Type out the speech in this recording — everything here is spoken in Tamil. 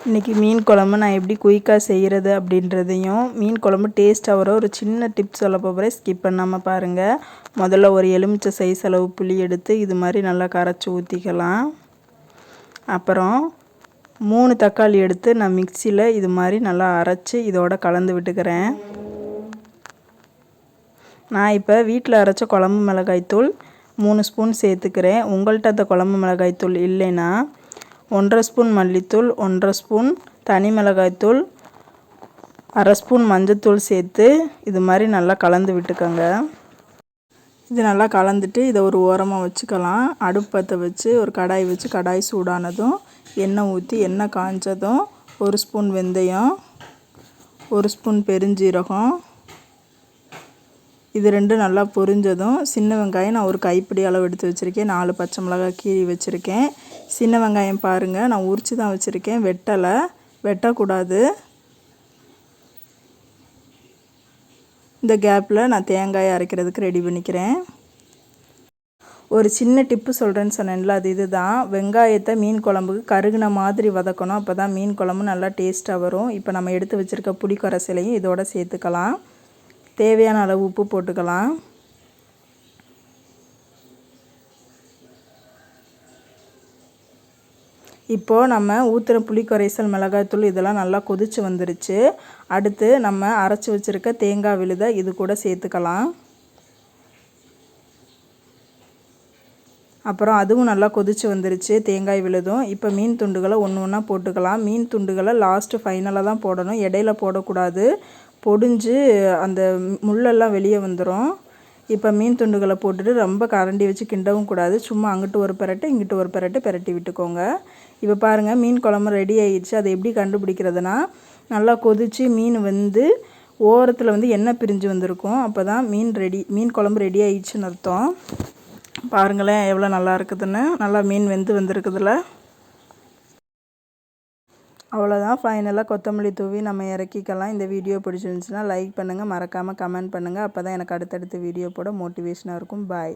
இன்றைக்கி மீன் குழம்பு நான் எப்படி குயிக்காக செய்கிறது அப்படின்றதையும் மீன் குழம்பு டேஸ்ட்டாக வர ஒரு சின்ன டிப்ஸ் சொல்ல போகிறேன். ஸ்கிப் பண்ணாமல் பாருங்கள். முதல்ல ஒரு எலுமிச்சை சைஸ் அளவு புளி எடுத்து இது மாதிரி நல்லா கரைச்சி ஊற்றிக்கலாம். அப்புறம் 3 தக்காளி எடுத்து நான் மிக்சியில் இது மாதிரி நல்லா அரைச்சி இதோட கலந்து விட்டுக்கிறேன். நான் இப்போ வீட்டில் அரைச்ச குழம்பு மிளகாய்த்தூள் 3 ஸ்பூன் சேர்த்துக்கிறேன். உங்கள்கிட்ட அந்த குழம்பு மிளகாய்த்தூள் இல்லைன்னா 1/2 ஸ்பூன் மல்லித்தூள், 1/2 ஸ்பூன் தனி மிளகாய்த்தூள், 1/2 ஸ்பூன் மஞ்சத்தூள் சேர்த்து இது மாதிரி நல்லா கலந்து விட்டுக்கோங்க. இது நல்லா கலந்துட்டு இதை ஒரு ஓரமாக வச்சுக்கலாம். அடுப்பு பற்ற வச்சு ஒரு கடாய் வச்சு கடாய் சூடானதும் எண்ணெய் ஊற்றி எண்ணெய் காய்ஞ்சதும் 1 ஸ்பூன் வெந்தயம், 1 ஸ்பூன் பெருஞ்சீரகம், இது ரெண்டும் நல்லா பொரிஞ்சதும் சின்ன வெங்காயம் நான் ஒரு கைப்பிடி அளவு எடுத்து வச்சுருக்கேன். 4 பச்சை மிளகாய் கீறி வச்சுருக்கேன். சின்ன வெங்காயம் பாருங்கள், நான் உரித்து தான் வச்சுருக்கேன், வெட்டக்கூடாது. இந்த கேப்பில் நான் தேங்காயை அரைக்கிறதுக்கு ரெடி பண்ணிக்கிறேன். ஒரு சின்ன டிப்பு சொல்கிறேன்னு சொன்னேன்ல, அது இதுதான். வெங்காயத்தை மீன் குழம்புக்கு கருகின மாதிரி வதக்கணும். அப்போ தான் மீன் குழம்பு நல்லா டேஸ்ட்டாக வரும். இப்போ நம்ம எடுத்து வச்சுருக்க புளி கரைசலையும் இதோட சேர்த்துக்கலாம். தேவையான அளவு உப்பு போட்டுக்கலாம். இப்போது நம்ம ஊற்றுற புளி கரைசல், மிளகாய்த்தூள் இதெல்லாம் நல்லா கொதித்து வந்துருச்சு. அடுத்து நம்ம அரைச்சி வச்சுருக்க தேங்காய் விழுதை இது கூட சேர்த்துக்கலாம். அப்புறம் அதுவும் நல்லா கொதித்து வந்துருச்சு தேங்காய் விழுதும். இப்போ மீன் துண்டுகளை ஒன்று ஒன்றா போட்டுக்கலாம். மீன் துண்டுகளை லாஸ்ட்டு ஃபைனலாக தான் போடணும், இடையில போடக்கூடாது. பொடிஞ்சு அந்த முள்ளெல்லாம் வெளியே வந்துடும். இப்போ மீன் துண்டுகளை போட்டுட்டு ரொம்ப கரண்டி வச்சு கிண்டவும் கூடாது. சும்மா அங்கிட்டு ஒரு பெரட்டு இங்கிட்டு ஒரு பெரட்டு பெரட்டி விட்டுக்கோங்க. இப்போ பாருங்கள், மீன் குழம்பு ரெடி ஆகிடுச்சு. அதை எப்படி கண்டுபிடிக்கிறதுனா, நல்லா கொதித்து மீன் வந்து ஓரத்தில் வந்து எண்ணெய் பிரிஞ்சு வந்திருக்கும். அப்போ தான் மீன் குழம்பு ரெடி ஆகிடுச்சுன்னு அர்த்தம். பாருங்களேன் எவ்வளோ நல்லா இருக்குதுன்னு. நல்லா மீன் வெந்து வந்திருக்குதுல்ல. அவ்வளோதான், ஃபைனலாக கொத்தமல்லி தூவி நம்ம இறக்கிக்கலாம். இந்த வீடியோ பிடிச்சிருந்துச்சுன்னா லைக் பண்ணுங்கள், மறக்காமல் கமெண்ட் பண்ணுங்கள். அப்போ தான் எனக்கு அடுத்தடுத்த வீடியோ போட மோட்டிவேஷனாக இருக்கும். பாய்.